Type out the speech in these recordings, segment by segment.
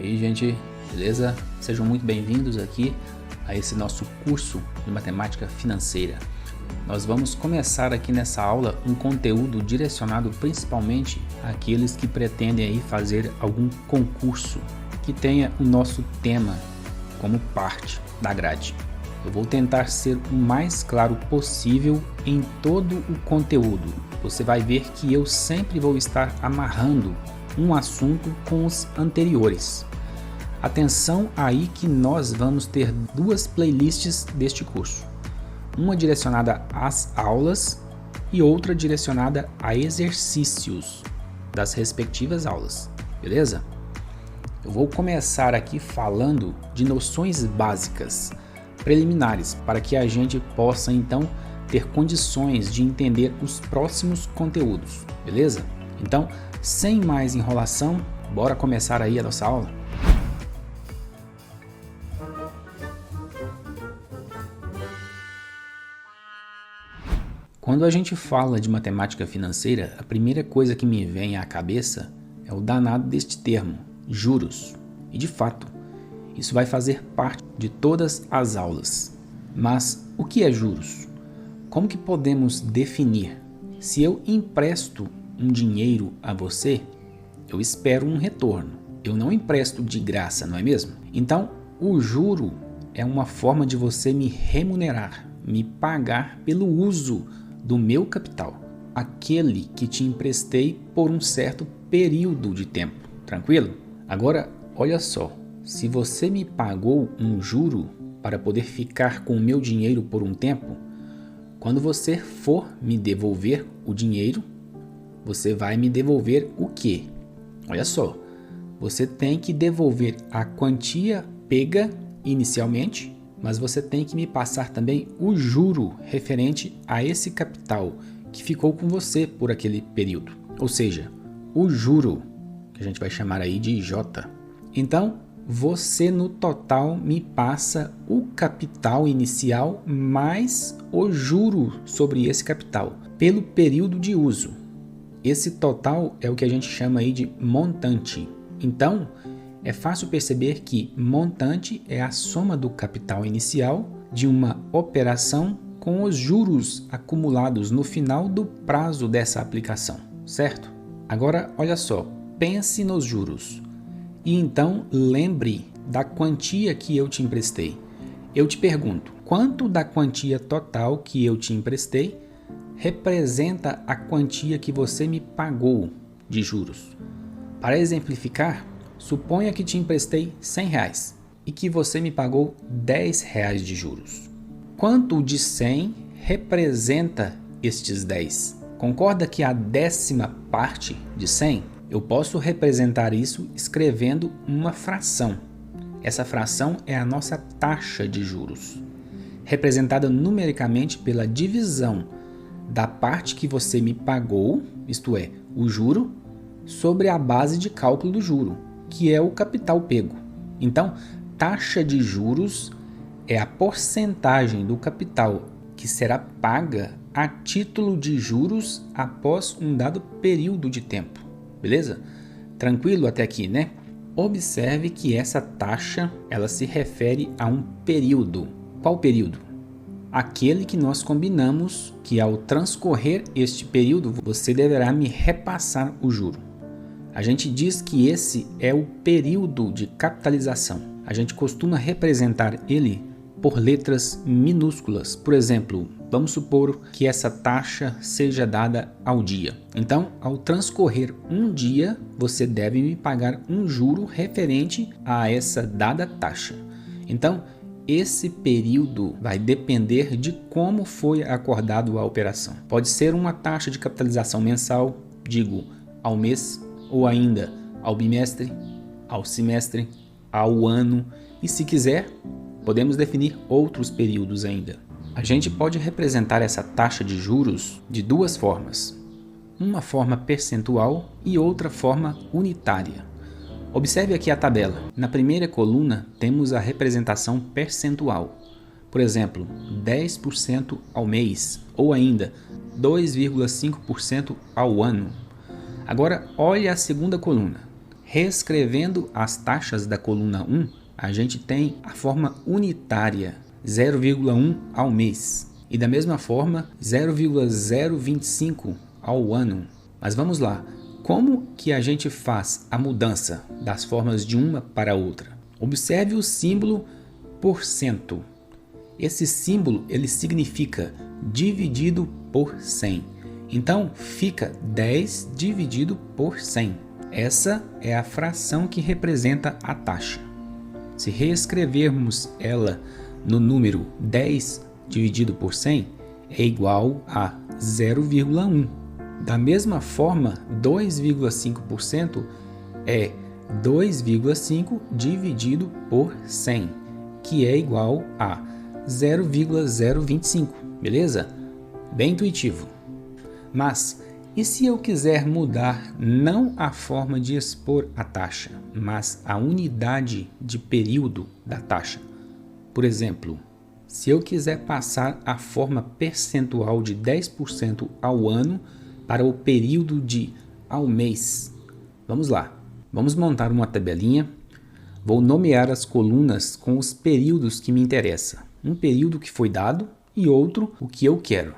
E aí, gente, beleza? Sejam muito bem-vindos aqui a esse nosso curso de matemática financeira. Nós vamos começar aqui nessa aula um conteúdo direcionado principalmente àqueles que pretendem aí fazer algum concurso que tenha o nosso tema como parte da grade. Eu vou tentar ser o mais claro possível em todo o conteúdo. Você vai ver que eu sempre vou estar amarrando um assunto com os anteriores. Atenção aí que nós vamos ter duas playlists deste curso. Uma direcionada às aulas e outra direcionada a exercícios das respectivas aulas, beleza? Eu vou começar aqui falando de noções básicas, preliminares, para que a gente possa então ter condições de entender os próximos conteúdos, beleza? Então, sem mais enrolação, bora começar aí a nossa aula? Quando a gente fala de matemática financeira, a primeira coisa que me vem à cabeça é o danado deste termo, juros. E de fato, isso vai fazer parte de todas as aulas. Mas o que é juros? Como que podemos definir? Se eu empresto um dinheiro a você, eu espero um retorno. Eu não empresto de graça, não é mesmo? Então, o juro é uma forma de você me remunerar, me pagar pelo uso do meu capital, aquele que te emprestei por um certo período de tempo, tranquilo? Agora, olha só, se você me pagou um juro para poder ficar com o meu dinheiro por um tempo, quando você for me devolver o dinheiro, você vai me devolver o quê? Olha só, você tem que devolver a quantia pega inicialmente, mas você tem que me passar também o juro referente a esse capital que ficou com você por aquele período. Ou seja, o juro, que a gente vai chamar aí de J. Então, você no total me passa o capital inicial mais o juro sobre esse capital, pelo período de uso. Esse total é o que a gente chama aí de montante. Então, é fácil perceber que montante é a soma do capital inicial de uma operação com os juros acumulados no final do prazo dessa aplicação, certo? Agora, olha só, pense nos juros. E então lembre da quantia que eu te emprestei. Eu te pergunto, quanto da quantia total que eu te emprestei representa a quantia que você me pagou de juros? Para exemplificar, suponha que te emprestei R$100 e que você me pagou R$10 de juros. Quanto de 100 representa estes 10? Concorda que a 10ª parte de 100? Eu posso representar isso escrevendo uma fração. Essa fração é a nossa taxa de juros, representada numericamente pela divisão da parte que você me pagou, isto é, o juro, sobre a base de cálculo do juro, que é o capital pego. Então, taxa de juros é a porcentagem do capital que será paga a título de juros após um dado período de tempo. Beleza? Tranquilo até aqui, né? Observe que essa taxa, ela se refere a um período. Qual período? Aquele que nós combinamos que ao transcorrer este período, você deverá me repassar o juro. A gente diz que esse é o período de capitalização. A gente costuma representar ele por letras minúsculas. Por exemplo, vamos supor que essa taxa seja dada ao dia. Então, ao transcorrer um dia, você deve me pagar um juro referente a essa dada taxa. Então, esse período vai depender de como foi acordado a operação. Pode ser uma taxa de capitalização mensal, digo, ao mês, ou ainda ao bimestre, ao semestre, ao ano, e se quiser, podemos definir outros períodos ainda. A gente pode representar essa taxa de juros de duas formas, uma forma percentual e outra forma unitária. Observe aqui a tabela. Na primeira coluna temos a representação percentual, por exemplo, 10% ao mês, ou ainda 2,5% ao ano. Agora olhe a segunda coluna, Reescrevendo as taxas da coluna 1, a gente tem a forma unitária, 0,1 ao mês. E da mesma forma, 0,025 ao ano. Mas vamos lá, como que a gente faz a mudança das formas de uma para outra? Observe o símbolo %. Esse símbolo ele significa dividido por 100. Então fica 10 dividido por 100. Essa é a fração que representa a taxa. Se reescrevermos ela no número 10 dividido por 100, é igual a 0,1. Da mesma forma, 2,5% é 2,5 dividido por 100, que é igual a 0,025, beleza? Bem intuitivo. Mas, e se eu quiser mudar não a forma de expor a taxa, mas a unidade de período da taxa? Por exemplo, se eu quiser passar a forma percentual de 10% ao ano para o período de ao mês. Vamos lá, vamos montar uma tabelinha. Vou nomear as colunas com os períodos que me interessam. Um período que foi dado e outro o que eu quero.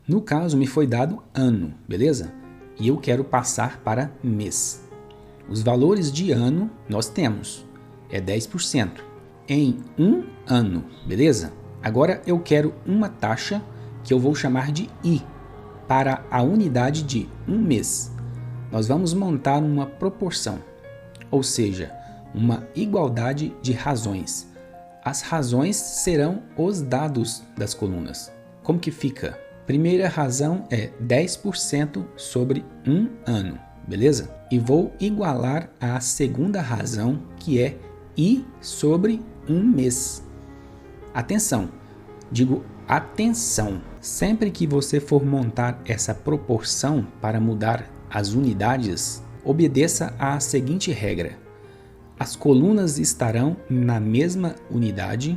No caso, me foi dado ano, beleza? E eu quero passar para mês. Os valores de ano nós temos, é 10%. Em um ano, beleza? Agora eu quero uma taxa que eu vou chamar de I, para a unidade de um mês. Nós vamos montar uma proporção, ou seja, uma igualdade de razões. As razões serão os dados das colunas. Como que fica? Primeira razão é 10% sobre um ano, beleza? E vou igualar a segunda razão, que é I sobre um mês. Atenção, digo atenção, sempre que você for montar essa proporção para mudar as unidades, obedeça à seguinte regra. As colunas estarão na mesma unidade,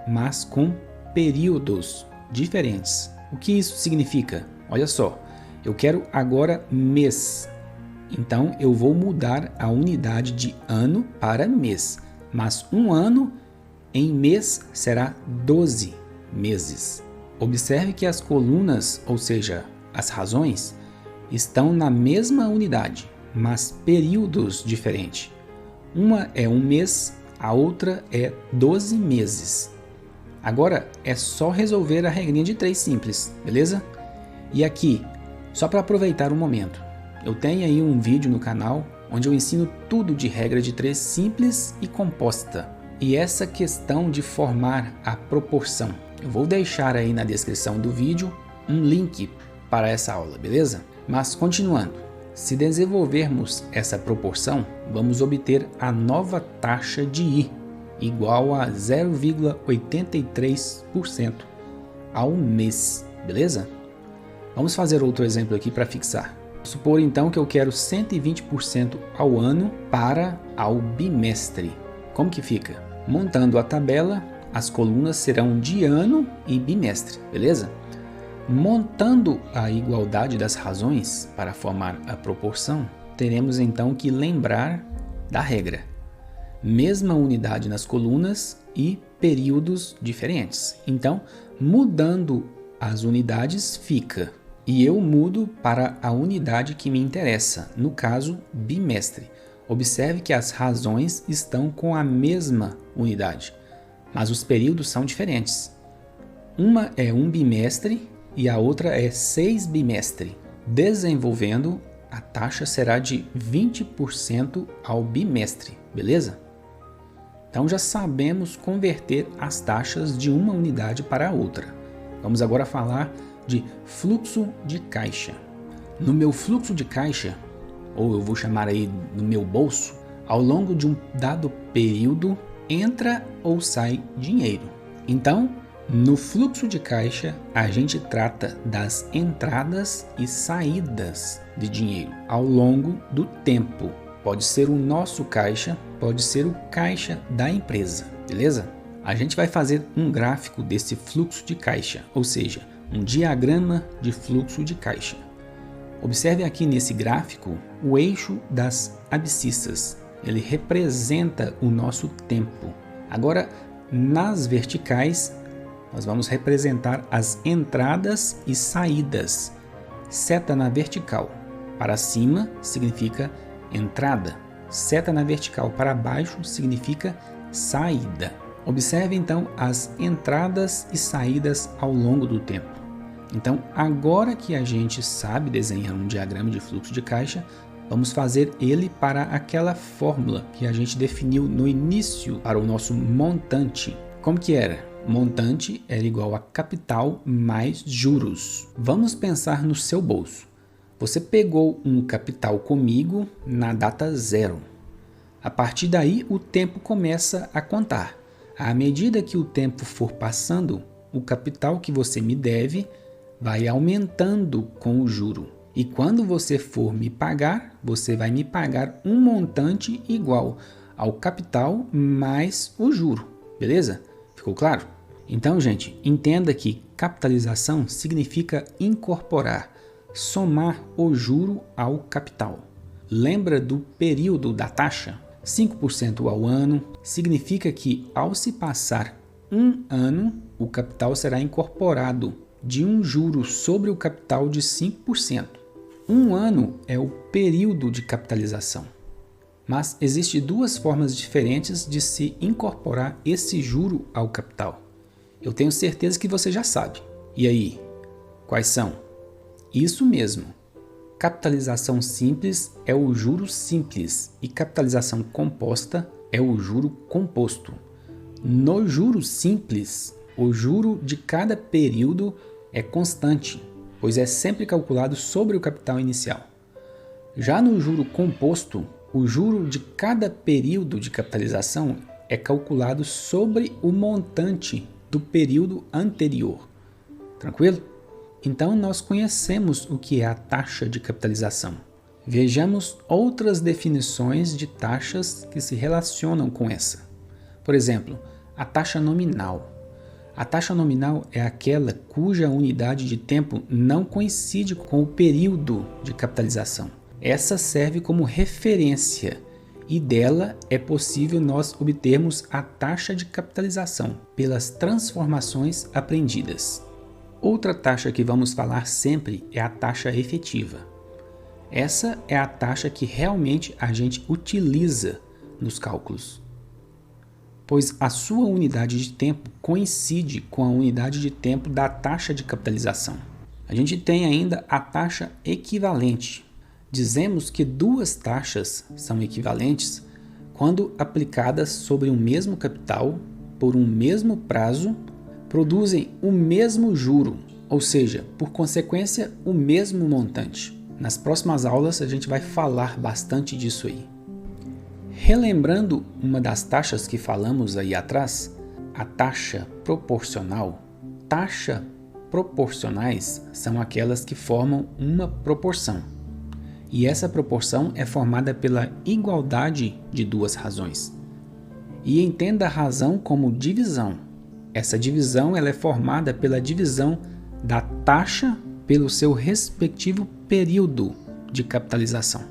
mas com períodos diferentes. O que isso significa? Olha só, eu quero agora mês, então eu vou mudar a unidade de ano para mês, mas um ano em mês será 12 meses. Observe que as colunas, ou seja, as razões, estão na mesma unidade, mas períodos diferentes. Uma é um mês, a outra é 12 meses. Agora é só resolver a regrinha de 3 simples, beleza? E aqui, só para aproveitar o momento, eu tenho aí um vídeo no canal onde eu ensino tudo de regra de 3 simples e composta. E essa questão de formar a proporção, eu vou deixar aí na descrição do vídeo um link para essa aula, beleza? Mas continuando, se desenvolvermos essa proporção, vamos obter a nova taxa de I, igual a 0,83% ao mês, beleza? Vamos fazer outro exemplo aqui para fixar. Supor então que eu quero 120% ao ano para ao bimestre. Como que fica? Montando a tabela, as colunas serão de ano e bimestre, beleza? Montando a igualdade das razões para formar a proporção, teremos então que lembrar da regra. Mesma unidade nas colunas e períodos diferentes. Então, mudando as unidades fica. E eu mudo para a unidade que me interessa, no caso, bimestre. Observe que as razões estão com a mesma unidade, mas os períodos são diferentes. Uma é um bimestre e a outra é 6 bimestres. Desenvolvendo, a taxa será de 20% ao bimestre, beleza? Então já sabemos converter as taxas de uma unidade para a outra. Vamos agora falar de fluxo de caixa. No meu fluxo de caixa, ou eu vou chamar aí no meu bolso, ao longo de um dado período, entra ou sai dinheiro. Então, no fluxo de caixa, a gente trata das entradas e saídas de dinheiro ao longo do tempo. Pode ser o nosso caixa, pode ser o caixa da empresa, beleza? A gente vai fazer um gráfico desse fluxo de caixa, ou seja, um diagrama de fluxo de caixa. Observe aqui nesse gráfico o eixo das abscissas. Ele representa o nosso tempo. Agora, nas verticais, nós vamos representar as entradas e saídas. Seta na vertical para cima significa entrada. Seta na vertical para baixo significa saída. Observe então as entradas e saídas ao longo do tempo. Então, agora que a gente sabe desenhar um diagrama de fluxo de caixa, vamos fazer ele para aquela fórmula que a gente definiu no início para o nosso montante. Como que era? Montante era igual a capital mais juros. Vamos pensar no seu bolso. Você pegou um capital comigo na data 0. A partir daí, o tempo começa a contar. À medida que o tempo for passando, o capital que você me deve vai aumentando com o juro. E quando você for me pagar, você vai me pagar um montante igual ao capital mais o juro. Beleza? Ficou claro? Então, gente, entenda que capitalização significa incorporar, somar o juro ao capital. Lembra do período da taxa? 5% ao ano significa que, ao se passar um ano, o capital será incorporado de um juro sobre o capital de 5%. Um ano é o período de capitalização. Mas existem duas formas diferentes de se incorporar esse juro ao capital. Eu tenho certeza que você já sabe. E aí, quais são? Isso mesmo. Capitalização simples é o juro simples e capitalização composta é o juro composto. No juro simples, o juro de cada período é constante, pois é sempre calculado sobre o capital inicial. Já no juro composto, o juro de cada período de capitalização é calculado sobre o montante do período anterior. Tranquilo? Então, nós conhecemos o que é a taxa de capitalização. Vejamos outras definições de taxas que se relacionam com essa. Por exemplo, a taxa nominal. A taxa nominal é aquela cuja unidade de tempo não coincide com o período de capitalização. Essa serve como referência e dela é possível nós obtermos a taxa de capitalização pelas transformações aprendidas. Outra taxa que vamos falar sempre é a taxa efetiva. Essa é a taxa que realmente a gente utiliza nos cálculos, pois a sua unidade de tempo coincide com a unidade de tempo da taxa de capitalização. A gente tem ainda a taxa equivalente. Dizemos que duas taxas são equivalentes quando aplicadas sobre um mesmo capital por um mesmo prazo, produzem o mesmo juro, ou seja, por consequência, o mesmo montante. Nas próximas aulas a gente vai falar bastante disso aí. Relembrando uma das taxas que falamos aí atrás, a taxa proporcional. Taxas proporcionais são aquelas que formam uma proporção. E essa proporção é formada pela igualdade de duas razões. E entenda a razão como divisão. Essa divisão ela é formada pela divisão da taxa pelo seu respectivo período de capitalização.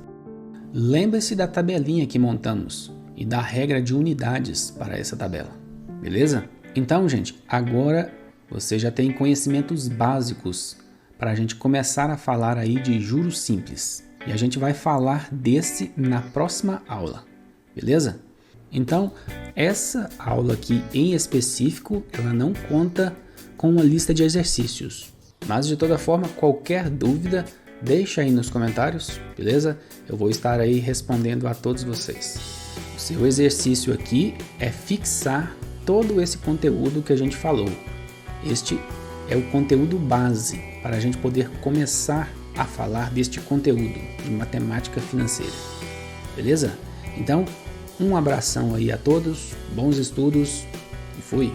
Lembre-se da tabelinha que montamos e da regra de unidades para essa tabela, beleza? Então, gente, agora você já tem conhecimentos básicos para a gente começar a falar aí de juros simples. E a gente vai falar desse na próxima aula, beleza? Então, essa aula aqui em específico, ela não conta com uma lista de exercícios. Mas de toda forma, qualquer dúvida, deixa aí nos comentários, beleza? Eu vou estar aí respondendo a todos vocês. O seu exercício aqui é fixar todo esse conteúdo que a gente falou. Este é o conteúdo base para a gente poder começar a falar deste conteúdo de matemática financeira, beleza? Então, um abração aí a todos, bons estudos e fui!